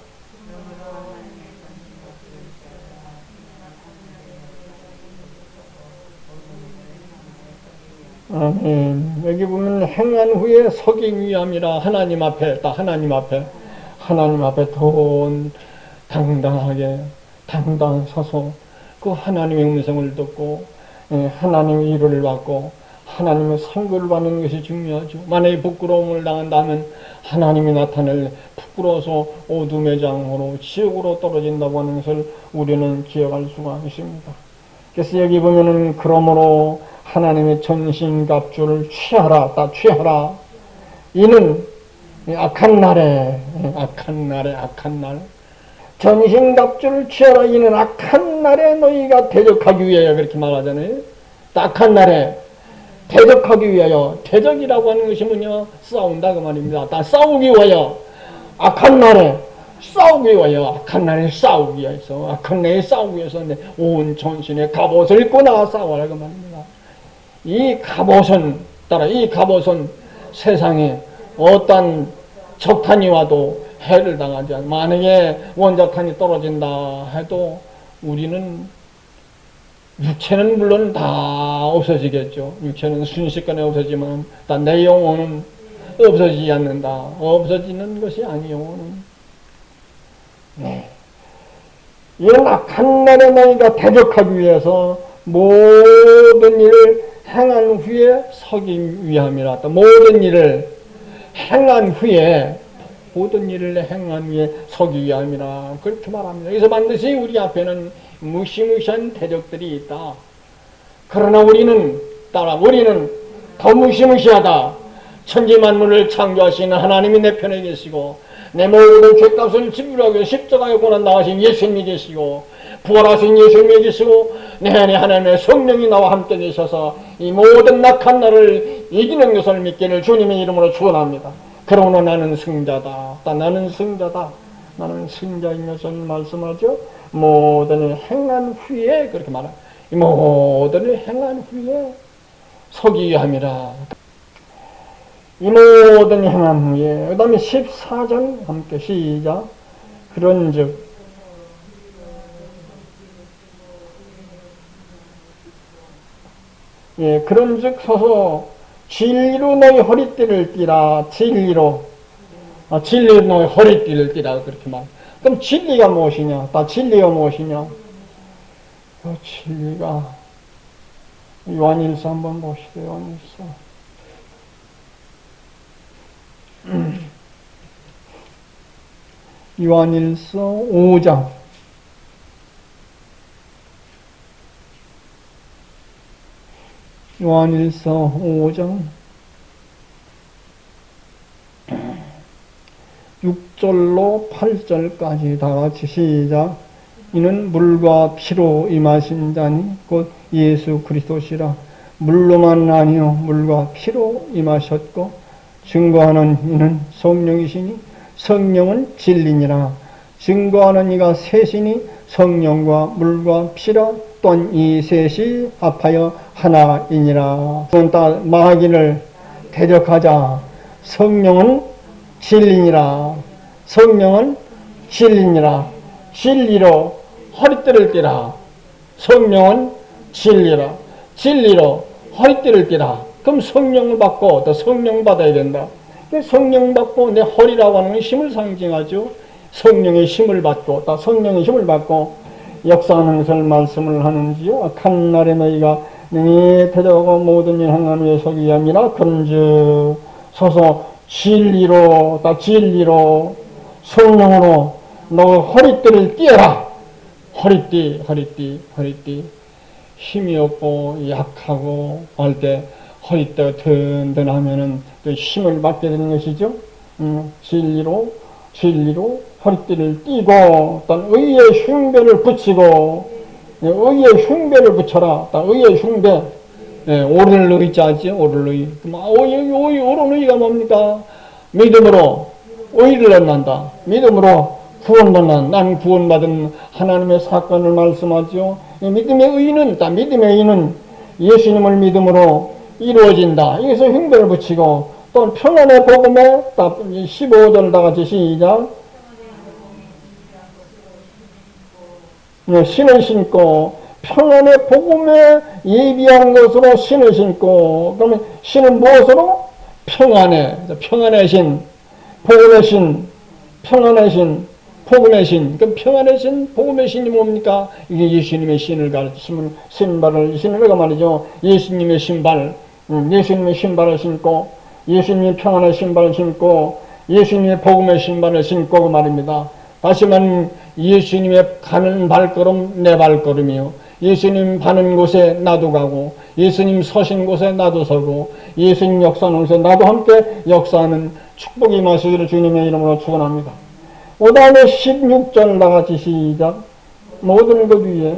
아멘. 여기 보면 행한 후에 서기 위함이라. 하나님 앞에 더 당당하게 서서 그 하나님의 음성을 듣고 하나님의 일을 받고 하나님의 선거를 받는 것이 중요하죠. 만약에 부끄러움을 당한다면 하나님이 나타낼 부끄러워서 어둠의 장으로 지옥으로 떨어진다고 하는 것을 우리는 기억할 수가 있습니다. 그래서 여기 보면은 그러므로 하나님의 전신갑주를 취하라. 이는 악한 날에 전신갑주를 취하라. 이는 악한 날에 너희가 대적하기 위하여 그렇게 말하잖아요. 악한 날에 대적하기 위하여. 대적이라고 하는 것이 뭐냐? 싸운다 그 말입니다. 다 싸우기 위하여. 악한 날에 싸우기 위하여. 악한 날에 싸우기 위해서. 악한 날에 싸우기 위해서 온 전신에 갑옷을 입고 나가 싸워라 그 말입니다. 이 갑옷은 세상에 어떤 적탄이 와도 해를 당하지 않아. 만약에 원자탄이 떨어진다 해도 우리는 육체는 물론 다 없어지겠죠. 육체는 순식간에 없어지만 내 영혼은 없어지지 않는다. 없어지는 것이 아니 영혼은. 이런 악한 날에 너희가 대적하기 위해서 모든 일을 행한 후에 서기 위함이라. 모든 일을 행한 후에 서기 위함이라. 그렇게 말합니다. 그래서 반드시 우리 앞에는 무시무시한 대적들이 있다. 그러나 우리는 더 무시무시하다. 천지만물을 창조하시는 하나님이 내 편에 계시고 내 모든 죄값을 지불하기 위해 십자가에 고난 나가신 예수님이 계시고 부활하신 예수님이 계시고 내 안에 하나님의 성령이 나와 함께 계셔서 이 모든 낙한 날을 이기는 것을 믿기를 주님의 이름으로 축원합니다. 그러므로 나는 승자다. 나는 승자인 것을 말씀하죠. 모든 행한 후에 그렇게 말합니다. 모든 행한 후에 서기 위함이라. 이 모든 행한 후에. 그 다음에 14절 함께 시작. 그런즉 그런즉 서서 진리로 너희 허리띠를 띠라. 진리로 너희 허리띠를 띠라. 그렇게 말. 그럼 진리가 무엇이냐? 진리가 무엇이냐? 그 진리가 요한일서 한번 보시죠. 요한일서 5장. 요한일서 5장 6절로 8절까지 다 같이 시작. 이는 물과 피로 임하신 자니 곧 예수 그리스도시라. 물로만 아니요 물과 피로 임하셨고 증거하는 이는 성령이시니 성령은 진리니라. 증거하는 이가 셋이니 성령과 물과 피라. 또한 이 셋이 합하여 하나이니라. 마귀를 대적하자. 성령은 진리니라. 성령은 진리니라. 진리로 허리띠를 띠라. 성령은 진리라. 진리로 허리띠를 띠라. 그럼 성령을 받고 또 성령 받아야 된다. 성령 받고 내 허리라고 하는 힘을 상징하죠. 성령의 힘을 받고 또 성령의 힘을 받고 역사하는 것을 말씀을 하는지요. 간 날에 너희가 능히 대적하고 모든 일 행하는 위에 서기 위함이라. 그런즉 서서 진리로 다 진리로 성령으로 너 허리띠를 띄어라. 허리띠 힘이 없고 약하고 할 때 허리띠가 든든하면은 또 힘을 받게 되는 것이죠. 진리로 허리띠를 띄고 또 의의 흉배를 붙이고 의의 흉배를 붙여라. 또 의의 흉배 오를 의자지 오를 의. 오른 의가 뭡니까? 믿음으로 의를 얻는다. 믿음으로 구원받는 난 구원받은 하나님의 사건을 말씀하죠. 믿음의 의는 예수님을 믿음으로 이루어진다. 여기서 흉배를 붙이고 또 평안의 복음에 15절 다 같이 시작. 신을 신고 평안의 복음에 예비한 것으로 신을 신고 그러면 신은 무엇으로? 평안의 신, 복음의 신, 평안의 신, 복음의 신. 그럼 평안의 신, 복음의 신이 뭡니까? 이게 예수님의 신을 가르치시면 신발을 신으라고 말이죠. 예수님의 신발, 예수님의 신발을 신고 예수님의 평안의 신발을 신고 예수님의 복음의 신발을 신고 그 말입니다. 다시 말하면 예수님의 가는 발걸음 내 발걸음이요. 예수님 가는 곳에 나도 가고 예수님 서신 곳에 나도 서고 예수님 역사하는 곳에 나도 함께 역사하는 축복이 임하시기를 주님의 이름으로 축원합니다. 그 다음에 16절 나같이 시작. 모든 것 위에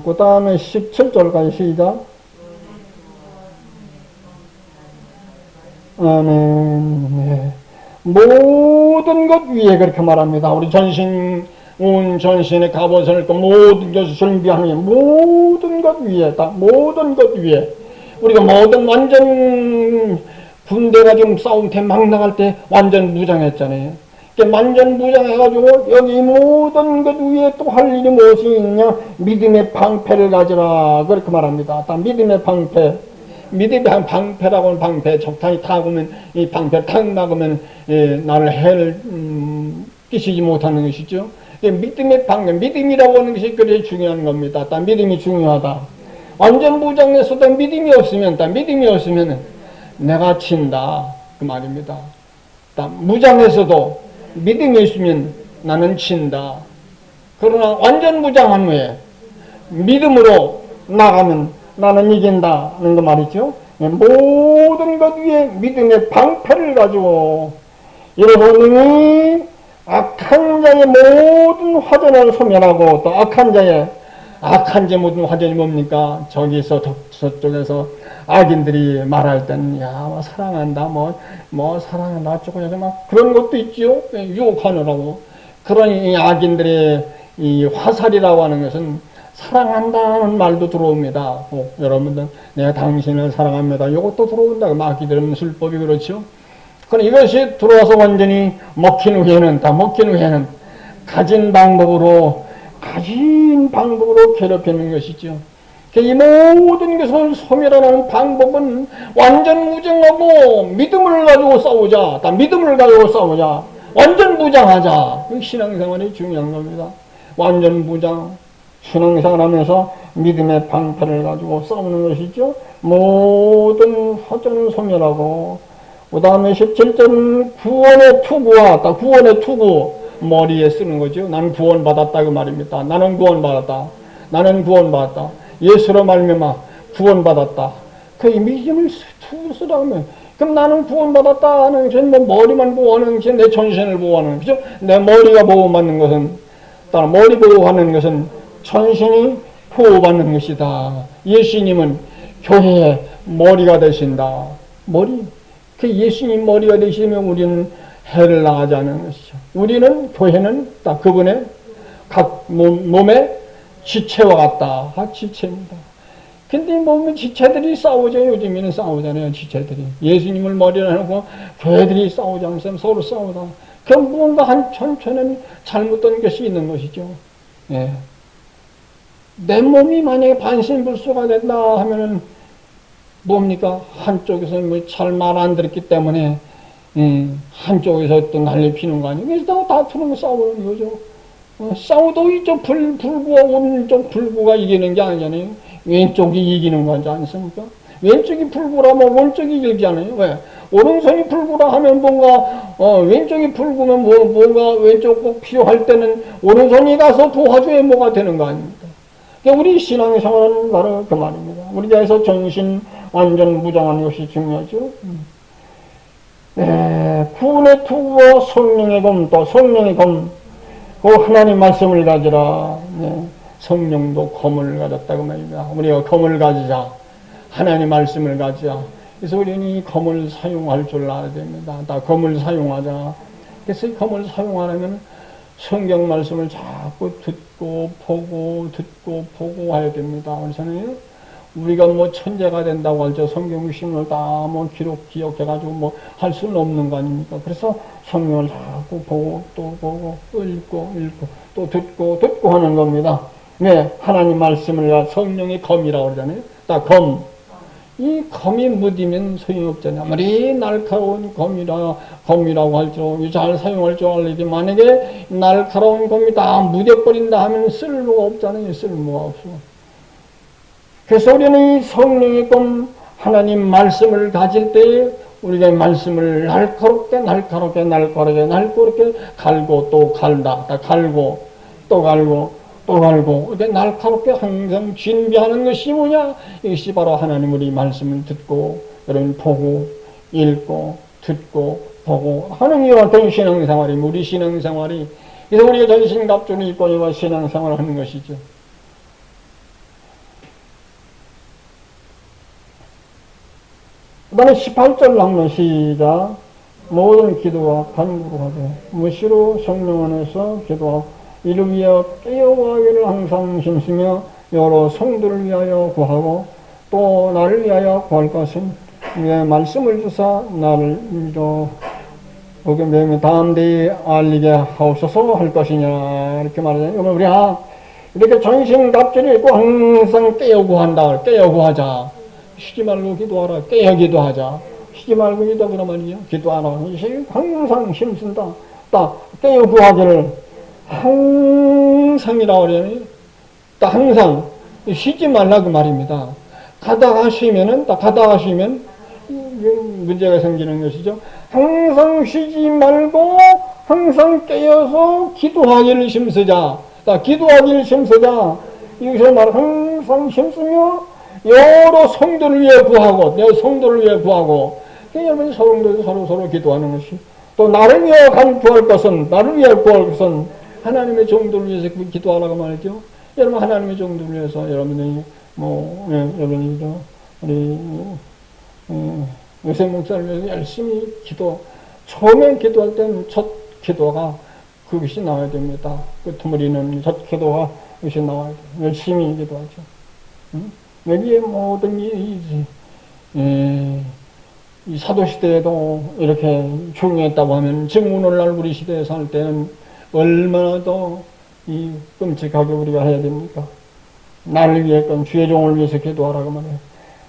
그 다음에 17절까지 시작. 아멘. 네. 모든 것 위에 그렇게 말합니다. 우리 온 전신의 갑옷을 입고 모든 것을 준비하며 모든 것 위에 모든 것 위에 우리가 모든 완전 군대가 지금 싸움터 막 나갈 때 완전 무장했잖아요. 완전 무장해가지고 여기 모든 것 위에 또 할 일이 무엇이 있냐? 믿음의 방패를 가지라 그렇게 말합니다. 믿음의 방패. 믿음의 방패라고 하는 방패, 적당히 타고면 이 방패 탁 막으면 나를 해를 끼치지 못하는 것이죠. 믿음의 방패, 믿음이라고 하는 것이 그렇게 중요한 겁니다. 믿음이 중요하다. 완전 무장에서도 믿음이 없으면 내가 친다 그 말입니다. 무장에서도 믿음이 있으면 나는 친다. 그러나 완전 무장한 후에 믿음으로 나가면 나는 이긴다는 거 말이죠. 모든 것 위에 믿음의 방패를 가지고 여러분이 악한 자의 모든 화전을 소멸하고 또 악한 자의 모든 화전이 뭡니까? 저기서 저쪽에서 악인들이 말할 땐 야 사랑한다 뭐 사랑한다 어쩌고 막 그런 것도 있죠. 유혹하느라고. 그런 이 악인들의 이 화살이라고 하는 것은 사랑한다는 말도 들어옵니다. 여러분들 내가 당신을 사랑합니다. 이것도 들어온다. 마귀들은 술법이 그렇죠. 그럼 이것이 들어와서 완전히 먹힌 후에는 가진 방법으로 괴롭히는 것이죠. 이 모든 것을 소멸하는 방법은 완전 무장하고 믿음을 가지고 싸우자. 완전 무장하자. 신앙생활이 중요한 겁니다. 완전 무장. 신앙생활 하면서 믿음의 방패를 가지고 싸우는 것이죠. 모든 화전을 소멸하고 그 다음에 17절 구원의 투구 머리에 쓰는 거죠. 나는 구원받았다 그 말입니다. 나는 구원받았다. 나는 구원받았다. 예수로 말미암아 구원받았다. 그 믿음을 쓰라면 그럼 나는 구원받았다 하는 것은 내 머리만 보호하는 것이 내 전신을 보호하는 거죠. 내 머리가 보호받는 것은 따라 머리 보호하는 것은 전신이 보호받는 것이다. 예수님은 교회의 머리가 되신다. 머리. 그 예수님 머리가 되시면 우리는 해를 나가지 않는 것이죠. 우리는 교회는 딱 그분의 각 몸의 지체와 같다. 지체입니다. 근데 몸의 지체들이 싸우죠. 요즘에는 싸우잖아요. 지체들이. 예수님을 머리로 해놓고 교회들이 싸우지 않으면 서로 싸우다. 그럼 뭔가 한 천천히 잘못된 것이 있는 것이죠. 예. 내 몸이 만약에 반신불수가 된다 하면은 뭡니까? 한쪽에서 뭐 잘 말 안 들었기 때문에 한쪽에서 또 난리 피는 거 아니에요? 그래서 다투는 거 싸우는 거죠. 싸우도 이쪽 불구가 오른쪽 불구가 이기는 게 아니잖아요. 왼쪽이 이기는 거지 않습니까? 왼쪽이 불구라면 오른쪽이 이기잖아요. 왜? 오른손이 불구라 하면 뭔가 왼쪽이 불구면 뭔가 왼쪽 꼭 필요할 때는 오른손이 가서 도와줘야 뭐가 되는 거 아닙니까? 그러니까 우리 신앙생활은 바로 그 말입니다. 우리에서 전신 완전 무장하는 것이 중요하죠. 네, 구원의 투구와 성령의 검, 또 성령의 검, 그 하나님 말씀을 가지라. 네, 성령도 검을 가졌다고 말입니다. 우리가 검을 가지자. 하나님 말씀을 가지자. 그래서 우리는 이 검을 사용할 줄 알아야 됩니다. 다 검을 사용하자. 그래서 이 검을 사용하려면 성경 말씀을 자꾸 듣고 보고 해야 됩니다. 그래서는 우리가 뭐 천재가 된다고 할죠. 성경 말씀을 다 뭐 기억해가지고 뭐 할 수는 없는 거 아닙니까? 그래서 성경을 자꾸 보고 또 보고 또 읽고 또 듣고 하는 겁니다. 네, 하나님 말씀을 성령의 검이라고 그러잖아요. 딱 검. 이 검이 묻으면 소용이 없잖아요. 아무리 날카로운 검이라고 할지라도 잘 사용할 줄 알지. 만약에 날카로운 검이 다 묻어버린다 하면 쓸모가 없잖아요. 쓸모가 없어. 그래서 우리는 이 성령의 검, 하나님 말씀을 가질 때 우리가 말씀을 날카롭게 갈고 또 갈다. 갈고 또 갈고 또 갈고 이렇게 날카롭게 항상 준비하는 것이 뭐냐? 이것이 바로 하나님 우리 말씀을 듣고 여러분 보고 읽고 듣고 보고 하는 이와 같은 신앙생활이 우리 신앙생활이 그래서 우리가 전신갑주를 입고 이와 신앙생활을 하는 것이죠. 그 다음에 18절 한번 시작. 모든 기도와 간구로 하되 무시로 성령 안에서 기도하고 이를 위하여 깨어구하기를 항상 힘쓰며 여러 성도를 위하여 구하고 또 나를 위하여 구할 것은 왜 말씀을 주사 나를 믿어 거기 매매 다음 대에 알리게 하옵소서 할 것이냐 이렇게 말하잖아요. 우리가 이렇게 전신갑주를 입고 항상 깨어구한다. 깨어구하자. 쉬지 말고 기도하라. 깨어 기도하자. 쉬지 말고 기도하라 말이죠. 기도하라. 항상 힘쓴다. 딱 깨어구하기를 항상이라고 그러잖아요. 딱 항상 쉬지 말라 그 말입니다. 가다가 쉬면 문제가 생기는 것이죠. 항상 쉬지 말고 항상 깨어서 기도하기를 힘쓰자. 딱 기도하기를 힘쓰자. 여기서 말 항상 힘쓰며 여러 성도를 위해 구하고 여러분 서로 기도하는 것이 또 나를 위해 구할 것은 하나님의 정도를 위해서 기도하라고 말이죠. 여러분 하나님의 정도를 위해서 여러분이 여러분이죠. 우리 요새 목사를 위해서 열심히 처음에 기도할 때는 첫 기도가 그것이 나와야 됩니다. 끄트머리는 첫 기도가 그것이 나와야 돼요. 열심히 기도하죠. 여기에 모든 이 사도시대에도 이렇게 중요했다고 하면 지금 오늘날 우리 시대에 살 때는 얼마나 더 끔찍하게 우리가 해야 됩니까? 나를 위해건 주의 종을 위해서 기도하라고 말해요.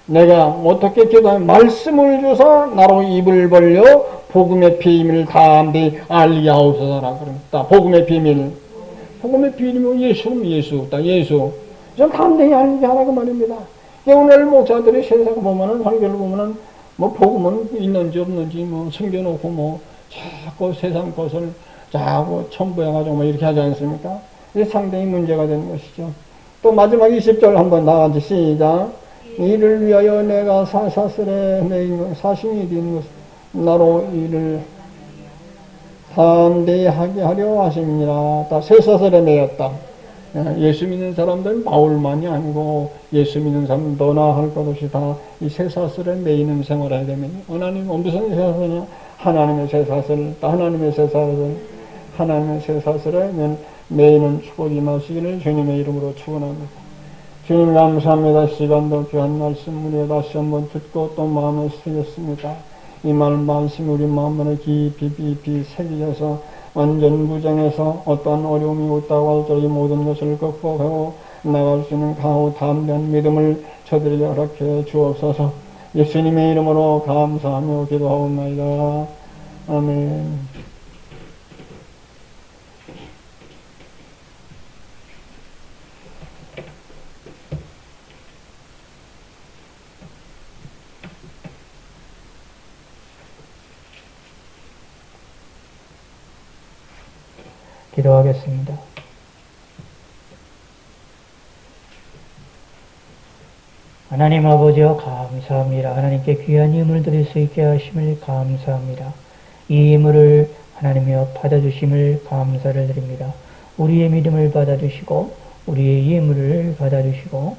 내가 어떻게 기도하면 말씀을 줘서 나로 입을 벌려 복음의 비밀을 담대히 알게 하옵소서라고 그럽니다. 복음의 비밀이 예수. 좀 담대히 알게 하라고 말입니다. 오늘 목사들이 세상 보면은 환경을 보면은 뭐 복음은 있는지 없는지 뭐 숨겨놓고 뭐 자꾸 세상 것을 자꾸 첨부해가지고 뭐 이렇게 하지 않습니까? 이게 상당히 문제가 되는 것이죠. 또 마지막 20절 한번 나가지 시작. 이를 위하여 내가 사사슬에 매인 사신이 된 것 나로 이를 담대히 하게 하려 하심이라. 다 쇠사슬에 매였다. 예수 믿는 사람들은 바울만이 아니고 예수 믿는 사람은 너나 할 것 없이 다 이 쇠사슬에 매이는 생활을 해야 되면 하나님 무슨 쇠사슬이냐? 하나님의 쇠사슬, 하나님의 쇠사슬, 하나님의 쇠사슬에 매이는 축복이 임하시기를 주님의 이름으로 축원합니다. 주님 감사합니다. 시간도 귀한 말씀 우리가 다시 한번 듣고 또 마음에 새겼습니다. 이 말씀 우리 마음에 깊이 새겨져서 완전 구정해서 어떠한 어려움이 없다고 할지라도 이 모든 것을 극복하고 나갈 수 있는 강하고 담대한 믿음을 저들에게 허락해 주옵소서. 예수님의 이름으로 감사하며 기도하옵나이다. 아멘. 기도하겠습니다. 하나님 아버지여 감사합니다. 하나님께 귀한 예물을 드릴 수 있게 하심을 감사합니다. 이 예물을 하나님이여 받아주심을 감사를 드립니다. 우리의 믿음을 받아주시고 우리의 예물을 받아주시고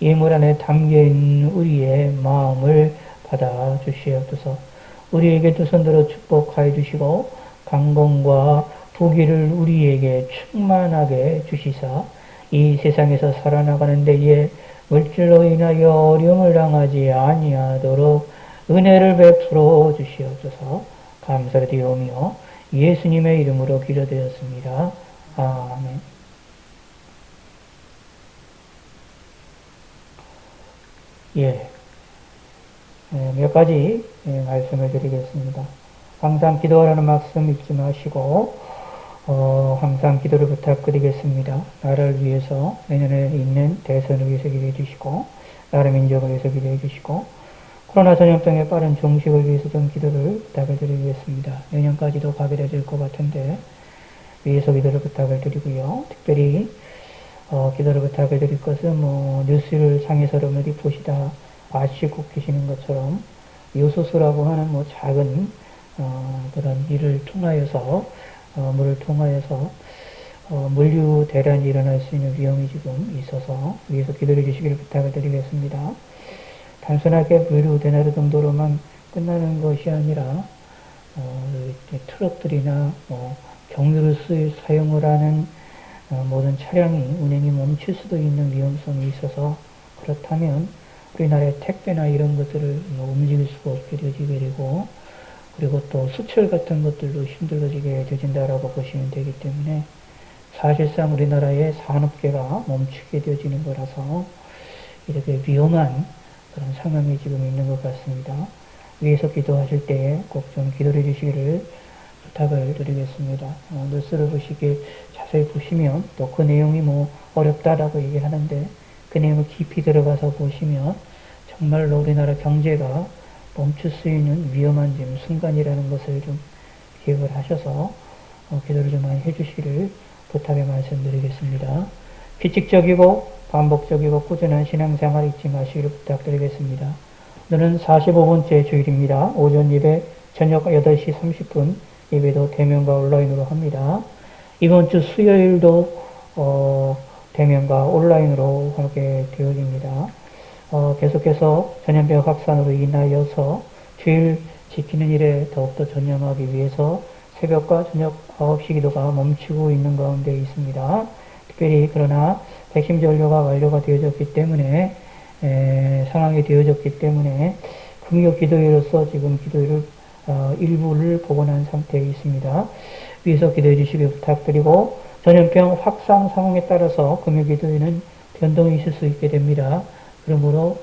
예물 안에 담겨있는 우리의 마음을 받아주시옵소서. 우리에게 두 손들어 축복하여 주시고 강건과 부귀를 우리에게 충만하게 주시사 이 세상에서 살아나가는 데에 물질로 인하여 어려움을 당하지 아니하도록 은혜를 베풀어 주시옵소서. 감사를 드리오며 예수님의 이름으로 기도드렸습니다. 아멘. 몇 가지 말씀을 드리겠습니다. 항상 기도하라는 말씀 잊지 마시고 항상 기도를 부탁드리겠습니다. 나라를 위해서 내년에 있는 대선을 위해서 기도해 주시고 나라 민족을 위해서 기도해 주시고 코로나 전염병의 빠른 종식을 위해서 좀 기도를 부탁을 드리겠습니다. 내년까지도 가게 될 것 같은데 위해서 기도를 부탁을 드리고요. 특별히 기도를 부탁을 드릴 것은 뉴스를 상에서 어디 보시다 아시고 계시는 것처럼 요소수라고 하는 작은 그런 일을 통하여서 물을 통하여서 물류 대란이 일어날 수 있는 위험이 지금 있어서 위에서 기도해 주시기를 부탁을 드리겠습니다. 단순하게 물류 대란 정도로만 끝나는 것이 아니라 트럭들이나 경유를 사용을 하는 모든 차량이 운행이 멈출 수도 있는 위험성이 있어서 그렇다면 우리나라의 택배나 이런 것들을 움직일 수가 없게 되어지게 되고 그리고 또 수출 같은 것들도 힘들어지게 되어진다라고 보시면 되기 때문에 사실상 우리나라의 산업계가 멈추게 되어지는 거라서 이렇게 위험한 그런 상황이 지금 있는 것 같습니다. 위에서 기도하실 때 꼭 좀 기도해 주시기를 부탁을 드리겠습니다. 뉴스를 보시기에 자세히 보시면 또 그 내용이 어렵다라고 얘기하는데 그 내용을 깊이 들어가서 보시면 정말로 우리나라 경제가 멈출 수 있는 위험한 지금 순간이라는 것을 좀 기억을 하셔서 기도를 좀 많이 해주시기를 부탁의 말씀드리겠습니다. 규칙적이고 반복적이고 꾸준한 신앙생활 잊지 마시기를 부탁드리겠습니다. 오늘은 45번째 주일입니다. 오전 예배 저녁 8시 30분 예배도 대면과 온라인으로 합니다. 이번 주 수요일도 대면과 온라인으로 하게 되어집니다. 계속해서 전염병 확산으로 인하여서 주일 지키는 일에 더욱더 전념하기 위해서 새벽과 저녁 9시 기도가 멈추고 있는 가운데 있습니다. 특별히 그러나 백신 전료가 완료가 되어졌기 때문에 상황이 되어졌기 때문에 금요 기도회로서 지금 기도회를 일부를 복원한 상태에 있습니다. 위에서 기도해 주시기 부탁드리고 전염병 확산 상황에 따라서 금요 기도회는 변동이 있을 수 있게 됩니다. 그러므로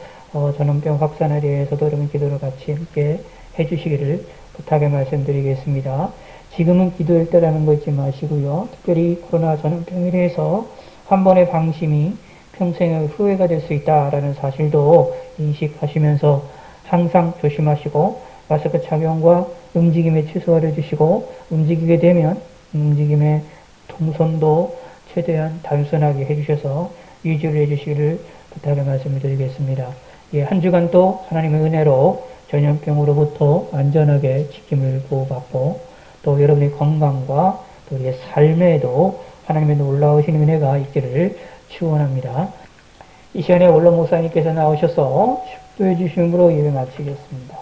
전염병 확산에 대해서도 여러분 기도를 같이 함께 해주시기를 부탁의 말씀드리겠습니다. 지금은 기도일 때라는 거 잊지 마시고요. 특별히 코로나 전염병에 대해서 한 번의 방심이 평생의 후회가 될 수 있다라는 사실도 인식하시면서 항상 조심하시고 마스크 착용과 움직임에 최소화를 해주시고 움직이게 되면 움직임의 통선도 최대한 단순하게 해주셔서 위주를 해주시기를 부탁의 말씀을 드리겠습니다. 예, 한 주간 또 하나님의 은혜로 전염병으로부터 안전하게 지킴을 보호받고 또 여러분의 건강과 또 우리의 삶에도 하나님의 놀라우신 은혜가 있기를 축원합니다. 이 시간에 원로 목사님께서 나오셔서 축도해 주심으로 예배 마치겠습니다.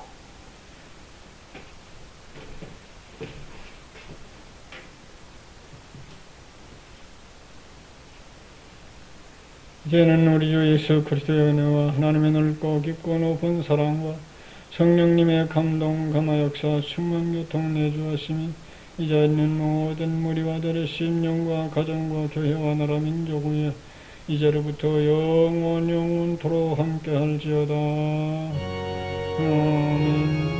이제는 우리 주 예수 그리스도의 은혜와 하나님의 넓고 깊고 높은 사랑과 성령님의 감동, 감화 역사, 충만 교통 내주하심이 이 자리에 있는 모든 무리와 들으신 영과 가정과 교회와 나라 민족 위에 이제로부터 영원토록 함께 할지어다. 아멘.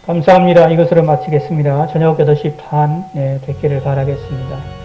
감사합니다. 이것으로 마치겠습니다. 저녁 8시 반 뵙기를 바라겠습니다.